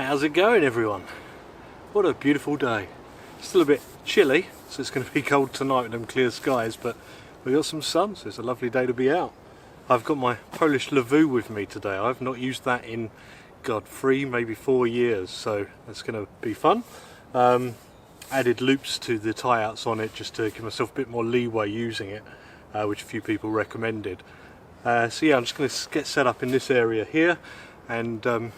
How's it going, everyone? What a beautiful day. Still a bit chilly, so it's going to be cold tonight with them clear skies, but we've got some sun, so it's a lovely day to be out. I've got my Polish Lavvu with me today. I've not used that in, God, 3, maybe 4 years, so that's going to be fun. Added loops to the tie-outs on it just to give myself a bit more leeway using it, which a few people recommended. So yeah, I'm just going to get set up in this area here, and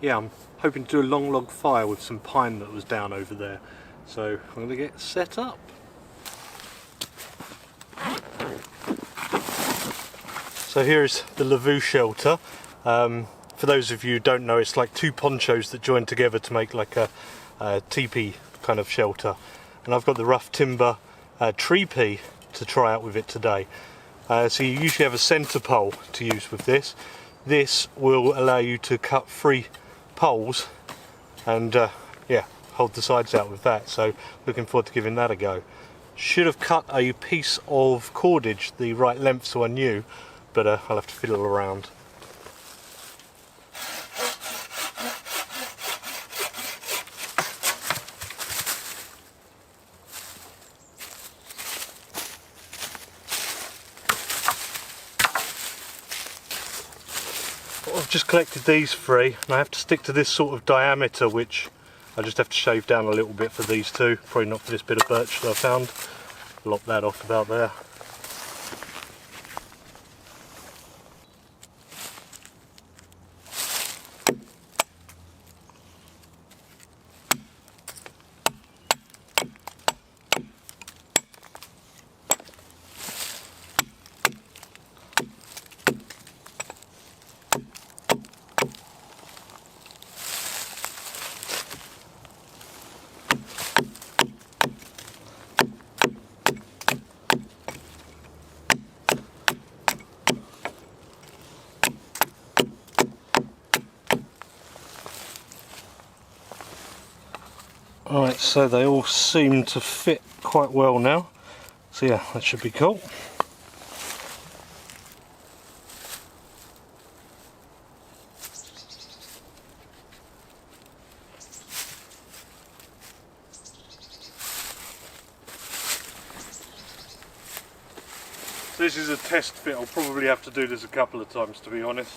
yeah, I'm hoping to do a long log fire with some pine that was down over there. So I'm going to get set up. So here's the Lavvu Shelter. For those of you who don't know, it's like 2 ponchos that join together to make like a teepee kind of shelter. And I've got the rough timber tree to try out with it today. So you usually have a centre pole to use with this. This will allow you to cut 3 poles and yeah, hold the sides out with that. So looking forward to giving that a go. Should have cut a piece of cordage the right length so I knew, but I'll have to fiddle around. I've just collected these 3, and I have to stick to this sort of diameter, which I just have to shave down a little bit for these 2. Probably not for this bit of birch that I found. Lop that off about there. Alright, so they all seem to fit quite well now, so yeah, that should be cool. This is a test fit. I'll probably have to do this a couple of times, to be honest.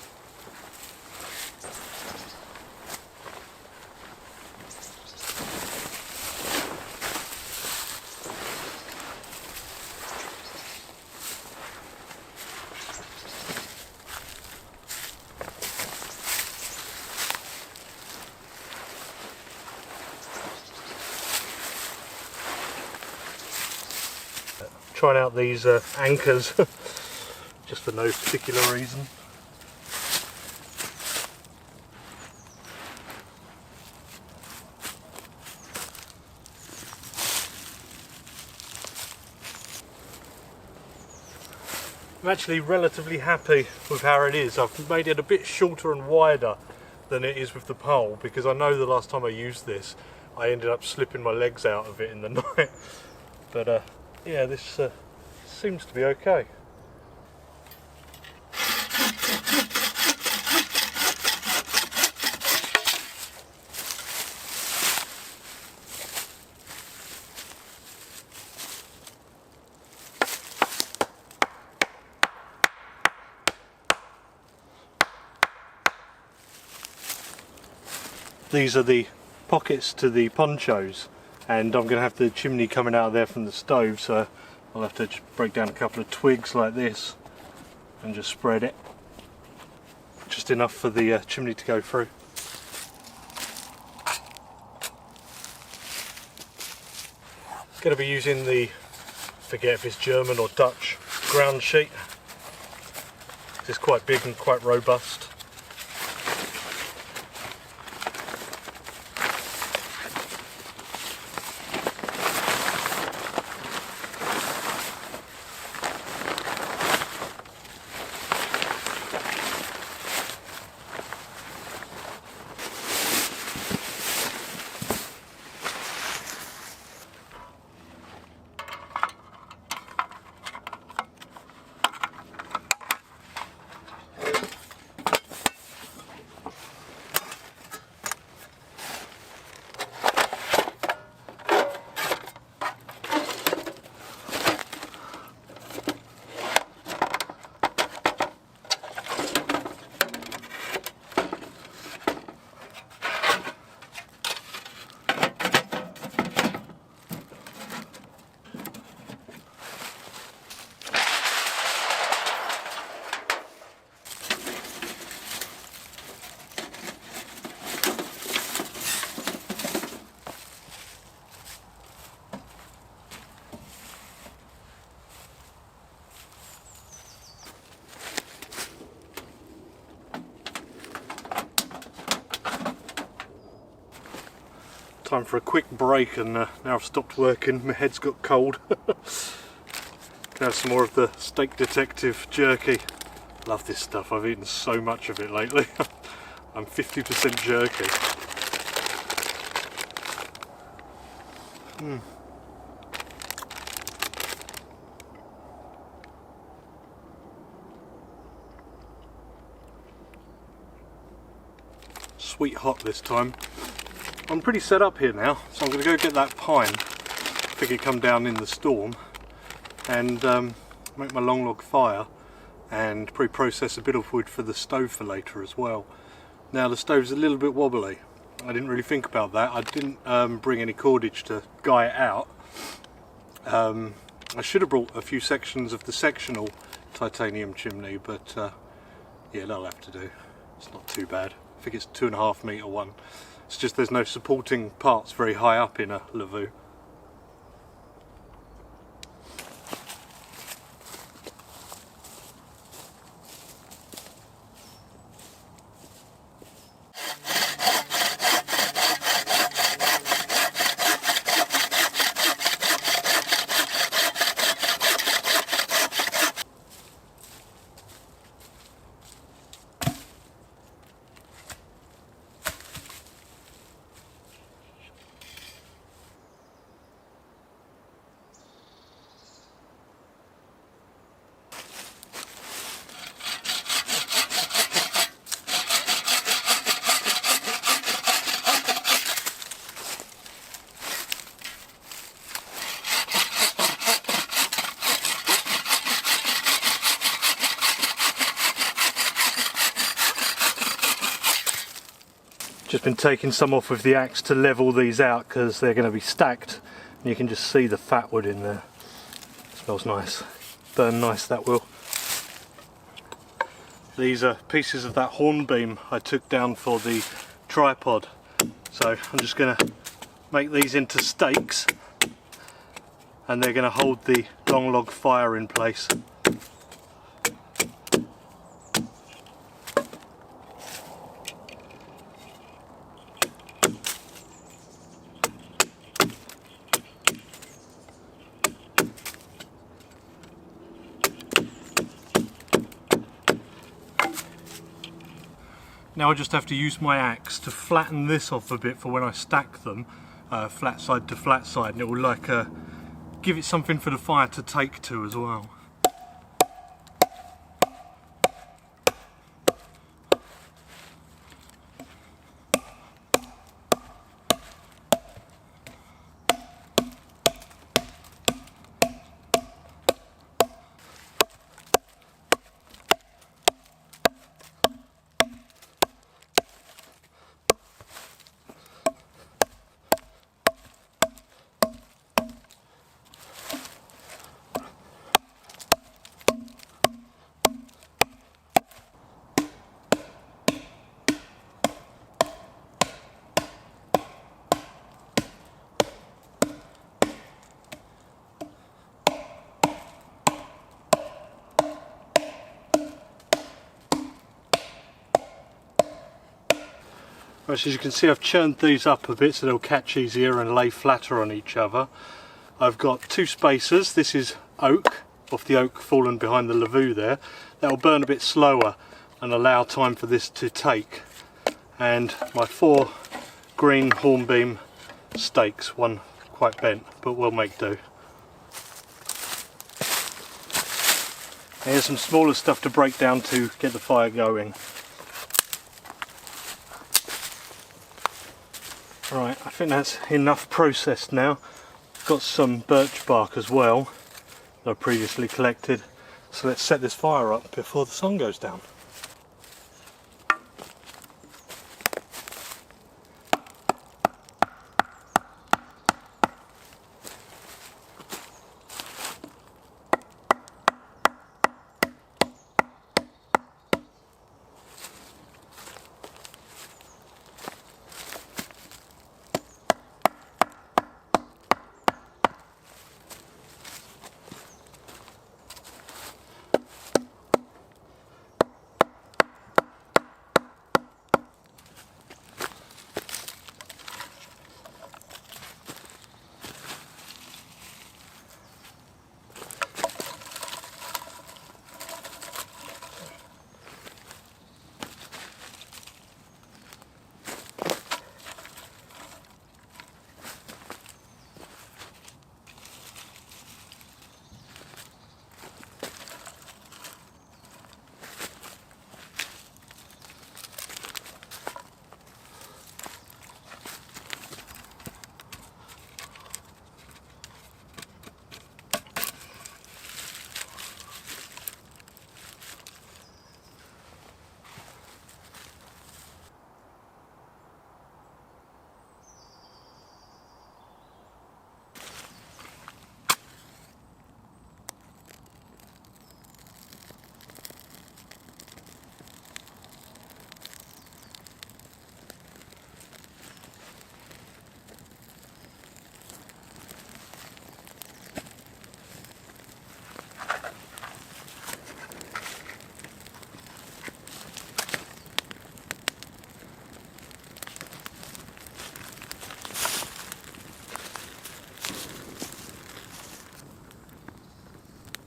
Trying out these anchors just for no particular reason. I'm actually relatively happy with how it is. I've made it a bit shorter and wider than it is with the pole, because I know the last time I used this I ended up slipping my legs out of it in the night. But yeah, this seems to be okay. These are the pockets to the ponchos, and I'm going to have the chimney coming out of there from the stove, so I'll have to just break down a couple of twigs like this and just spread it just enough for the chimney to go through. Going to be using the, forget if it's German or Dutch, ground sheet. It's quite big and quite robust. Time for a quick break, and now I've stopped working, my head's got cold. Can have some more of the Steak Detective jerky. Love this stuff, I've eaten so much of it lately. I'm 50% jerky. Sweet hot this time. I'm pretty set up here now, so I'm going to go get that pine. Figure come down in the storm and make my long log fire and pre-process a bit of wood for the stove for later as well. Now the stove's a little bit wobbly. I didn't really think about that. I didn't bring any cordage to guy it out. I should have brought a few sections of the sectional titanium chimney, but yeah, that'll have to do. It's not too bad. I think it's 2.5 metre one. It's just there's no supporting parts very high up in a Lavvu. Just been taking some off with the axe to level these out because they're going to be stacked, and you can just see the fat wood in there. Smells nice. Burn nice, that will. These are pieces of that hornbeam I took down for the tripod. So I'm just going to make these into stakes, and they're going to hold the long log fire in place. Now I just have to use my axe to flatten this off a bit for when I stack them, flat side to flat side, and it will give it something for the fire to take to as well. As you can see, I've churned these up a bit so they'll catch easier and lay flatter on each other. I've got 2 spacers. This is oak, off the oak fallen behind the Lavvu there. That will burn a bit slower and allow time for this to take. And my 4 green hornbeam stakes, one quite bent, but we'll make do. And here's some smaller stuff to break down to get the fire going. Right, I think that's enough processed now. Got some birch bark as well that I previously collected. So let's set this fire up before the sun goes down.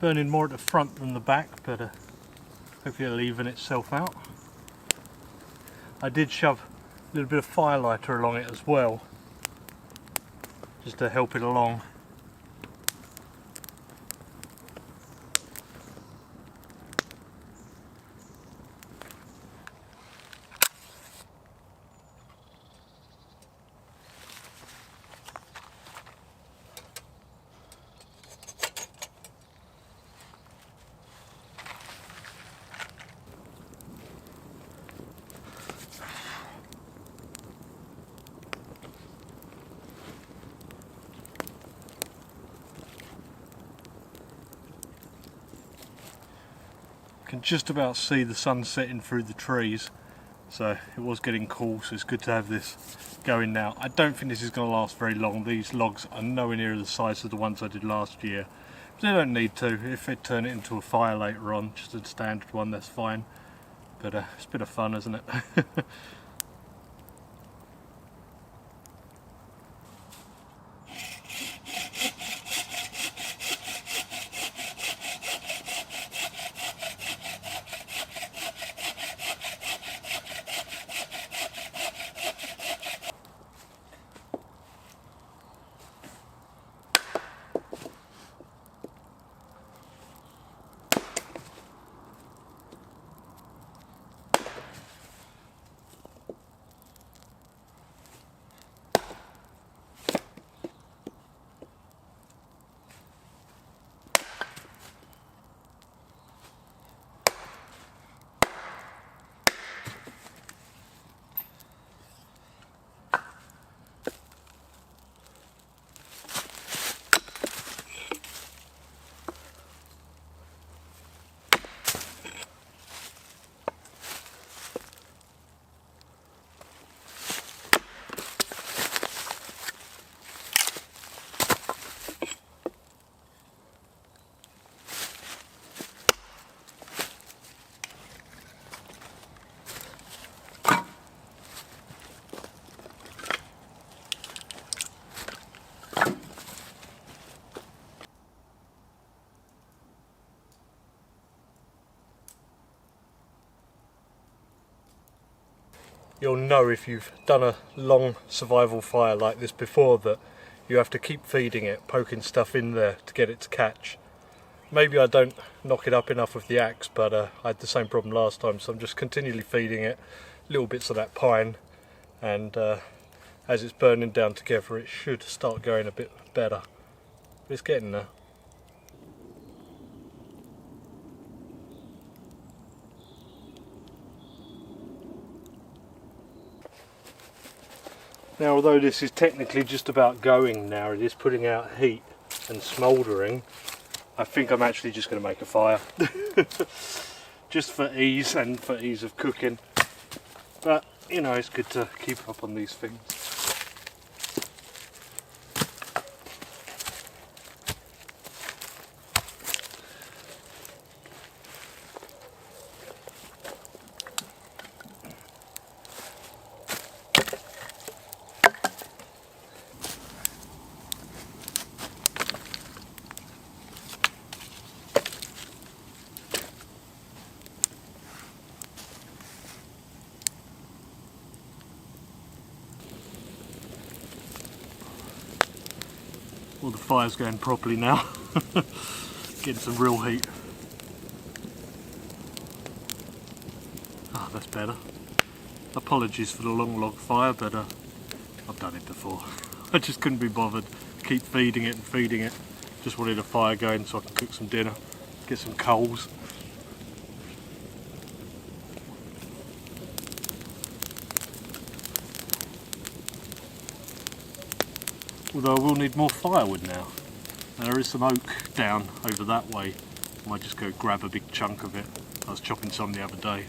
burning more at the front than the back, but hopefully it'll even itself out. I did shove a little bit of firelighter along it as well, just to help it along. Can just about see the sun setting through the trees, so it was getting cool, so it's good to have this going now. I don't think this is going to last very long. These logs are nowhere near the size of the ones I did last year, but they don't need to. If they turn it into a fire later on, just a standard one, that's fine. But it's a bit of fun, isn't it? You'll know if you've done a long survival fire like this before that you have to keep feeding it, poking stuff in there to get it to catch. Maybe I don't knock it up enough with the axe, but I had the same problem last time, so I'm just continually feeding it little bits of that pine, and as it's burning down together it should start going a bit better. But it's getting there. Now, although this is technically just about going now, it is putting out heat and smouldering, I think I'm actually just going to make a fire. Just for ease and for ease of cooking. But, you know, it's good to keep up on these things. Well, the fire's going properly now. Getting some real heat. Ah, that's better. Apologies for the long log fire, but I've done it before. I just couldn't be bothered. Keep feeding it and feeding it. Just wanted a fire going so I can cook some dinner, get some coals. Although I will need more firewood now. There is some oak down over that way. I might just go grab a big chunk of it. I was chopping some the other day.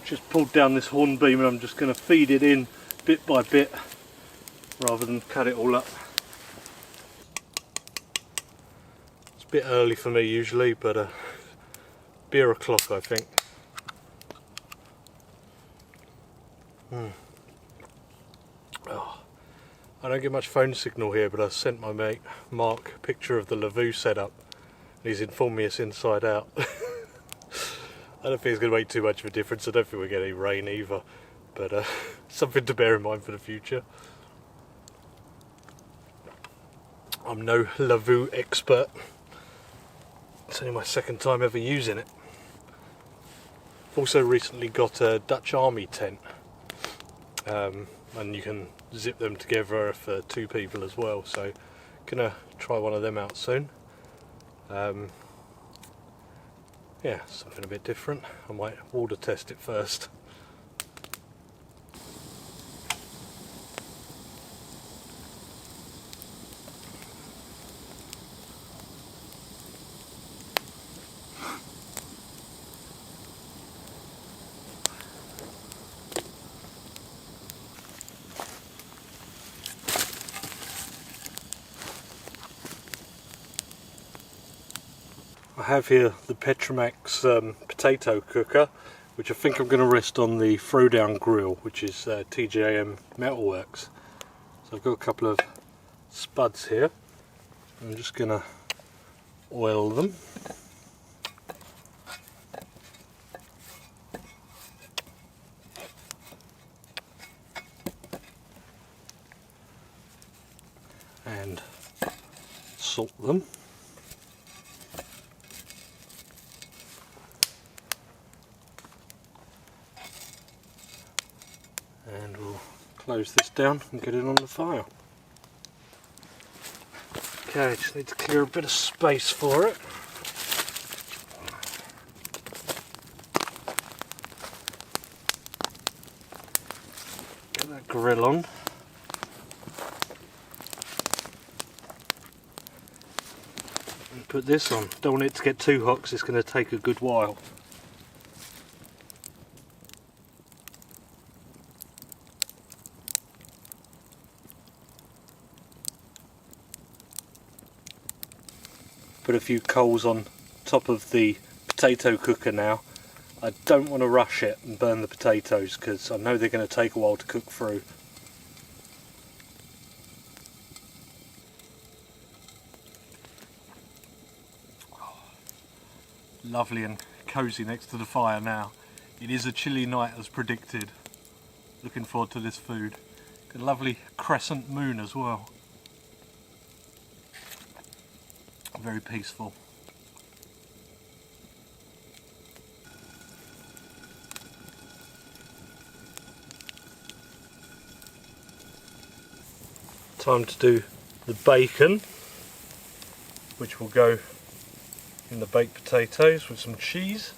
just pulled down this horn beam and I'm just going to feed it in bit by bit rather than cut it all up. It's a bit early for me usually, but beer o'clock I think. Oh, I don't get much phone signal here, but I sent my mate Mark a picture of the Lavvu setup and he's informed me it's inside out. I don't think it's going to make too much of a difference. I don't think we're getting any rain either, but something to bear in mind for the future. I'm no Lavvu expert. It's only my second time ever using it. I've also recently got a Dutch Army tent, and you can zip them together for 2 people as well, so gonna try one of them out soon. Yeah, something a bit different. I might water test it first. I have here the Petromax potato cooker, which I think I'm going to rest on the throwdown grill, which is TJM Metalworks. So I've got a couple of spuds here. I'm just going to oil them. And salt them. And we'll close this down and get it on the fire. Okay, just need to clear a bit of space for it. Get that grill on. And put this on. Don't want it to get too hot because it's going to take a good while. Put a few coals on top of the potato cooker now. I don't want to rush it and burn the potatoes because I know they're going to take a while to cook through. Lovely and cosy next to the fire now. It is a chilly night as predicted. Looking forward to this food. Got a lovely crescent moon as well. Very peaceful. Time to do the bacon, which will go in the baked potatoes with some cheese.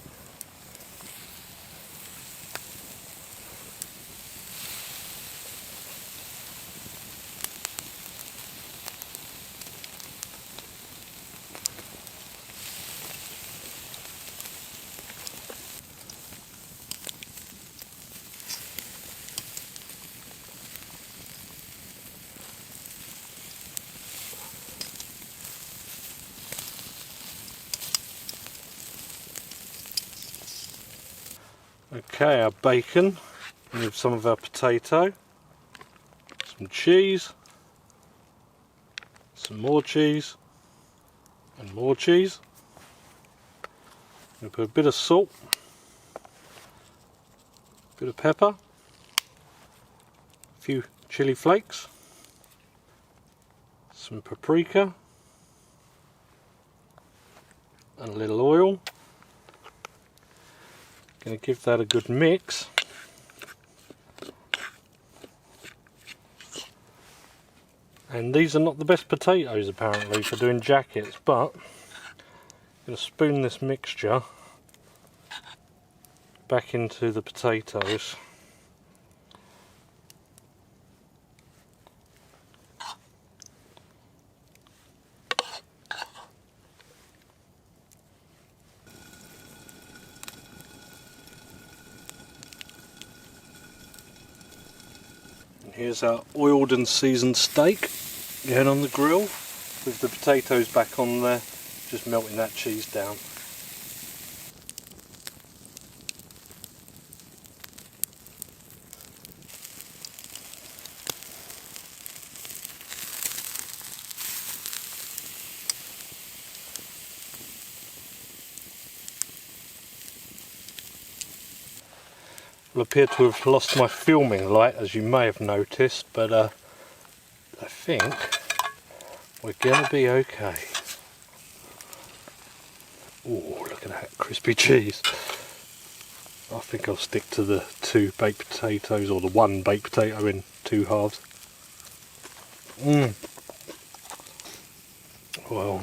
Okay, our bacon with some of our potato, some cheese, some more cheese, and more cheese. We'll put a bit of salt, a bit of pepper, a few chili flakes, some paprika, and a little oil. Going to give that a good mix. And these are not the best potatoes apparently for doing jackets, but I'm going to spoon this mixture back into the potatoes. Here's our oiled and seasoned steak going on the grill with the potatoes back on there, just melting that cheese down. I appear to have lost my filming light, as you may have noticed, but I think we're going to be okay. Oh, look at that crispy cheese. I think I'll stick to the 2 baked potatoes, or the 1 baked potato in 2 halves. Well,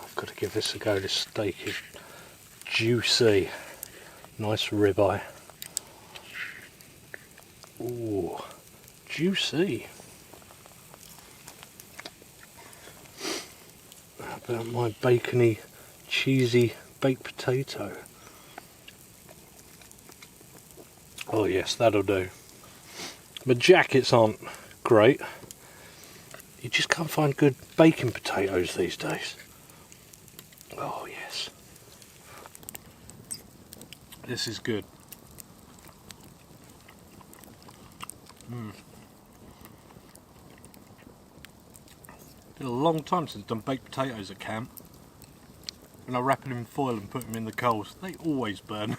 I've got to give this a go. This steak is juicy. Nice ribeye. Ooh, juicy. How about my bacony, cheesy baked potato? Oh yes, that'll do. My jackets aren't great. You just can't find good baking potatoes these days. Oh yes. This is good. Been a long time since I've done baked potatoes at camp. When I wrap them in foil and put them in the coals, they always burn.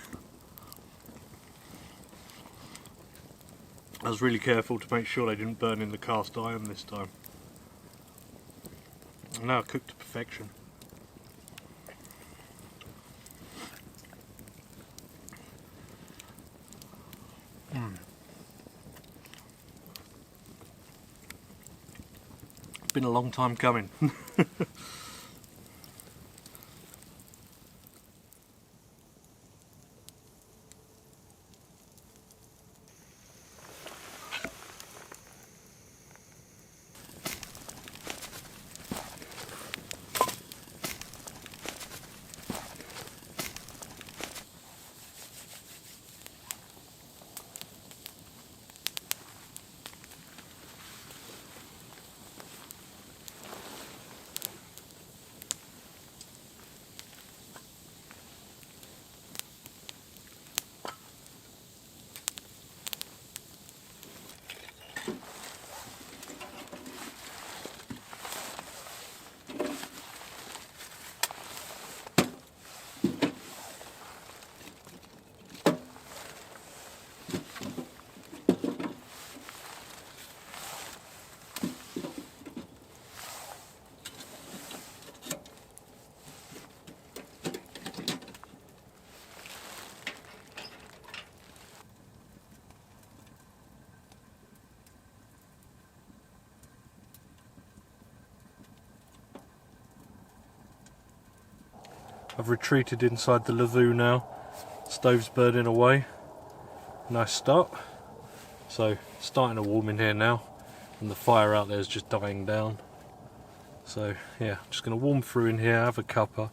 I was really careful to make sure they didn't burn in the cast iron this time. And now cooked to perfection. It's been a long time coming. I've retreated inside the Lavvu now. Stove's burning away. Nice start. So starting to warm in here now, and the fire out there is just dying down. So yeah, just going to warm through in here, have a cuppa,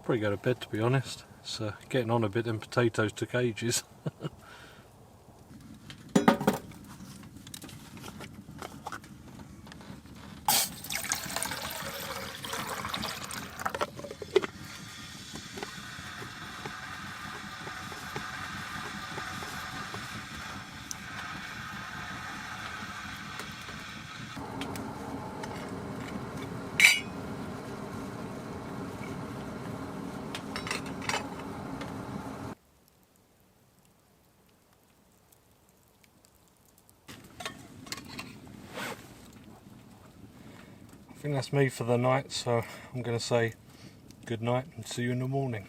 probably go to bed to be honest. It's getting on a bit, and potatoes took ages. I think that's me for the night, so I'm going to say good night and see you in the morning.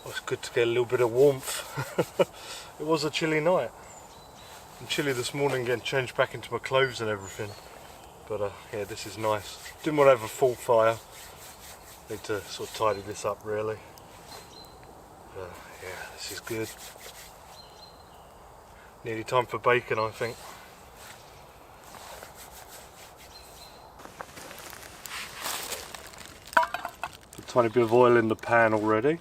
Well, it's good to get a little bit of warmth. It was a chilly night. And chilly this morning, getting changed back into my clothes and everything. But yeah, this is nice. Didn't want to have a full fire. Need to sort of tidy this up really. Yeah, this is good. Nearly time for bacon, I think. A tiny bit of oil in the pan already.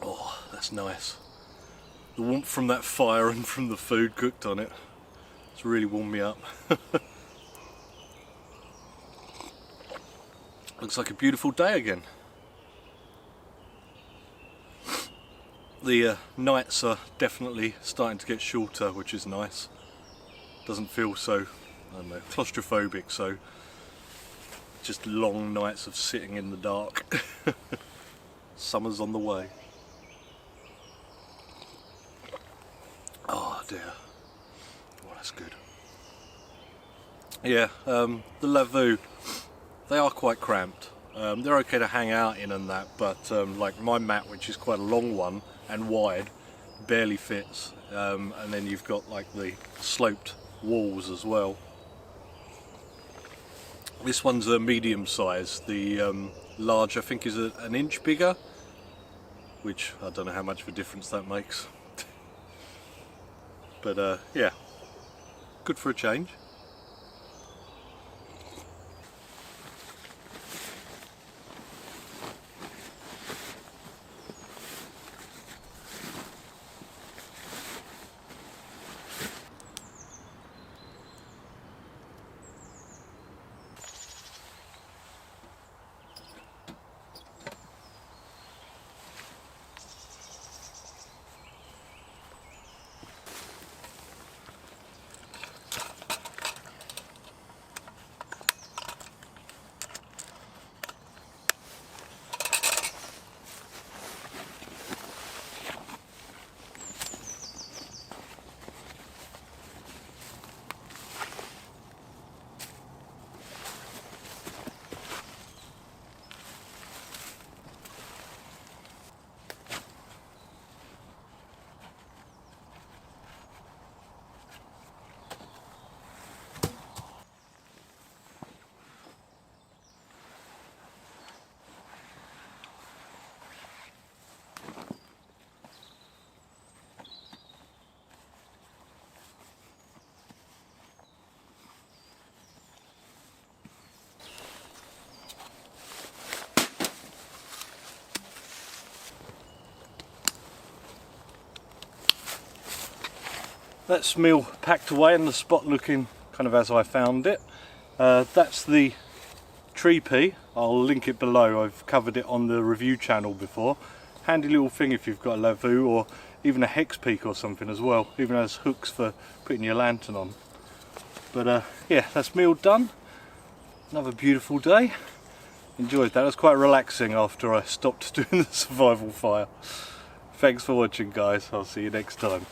Oh, that's nice. The warmth from that fire and from the food cooked on it. It's really warmed me up. Looks like a beautiful day again. The nights are definitely starting to get shorter, which is nice. Doesn't feel so, I don't know, claustrophobic, so just long nights of sitting in the dark. Summer's on the way. Oh dear. Oh, that's good. Yeah, the Lavvu, they are quite cramped. They're okay to hang out in and that, but like my mat, which is quite a long one and wide, barely fits. And then you've got like the sloped walls as well. This one's a medium size. The large, I think, is an inch bigger, which I don't know how much of a difference that makes. But yeah, good for a change. That's meal packed away and the spot looking kind of as I found it. That's the tree pea. I'll link it below. I've covered it on the review channel before. Handy little thing if you've got a Lavvu or even a hex peak or something as well. Even has hooks for putting your lantern on. But yeah, that's meal done. Another beautiful day. Enjoyed that. It was quite relaxing after I stopped doing the survival fire. Thanks for watching, guys. I'll see you next time.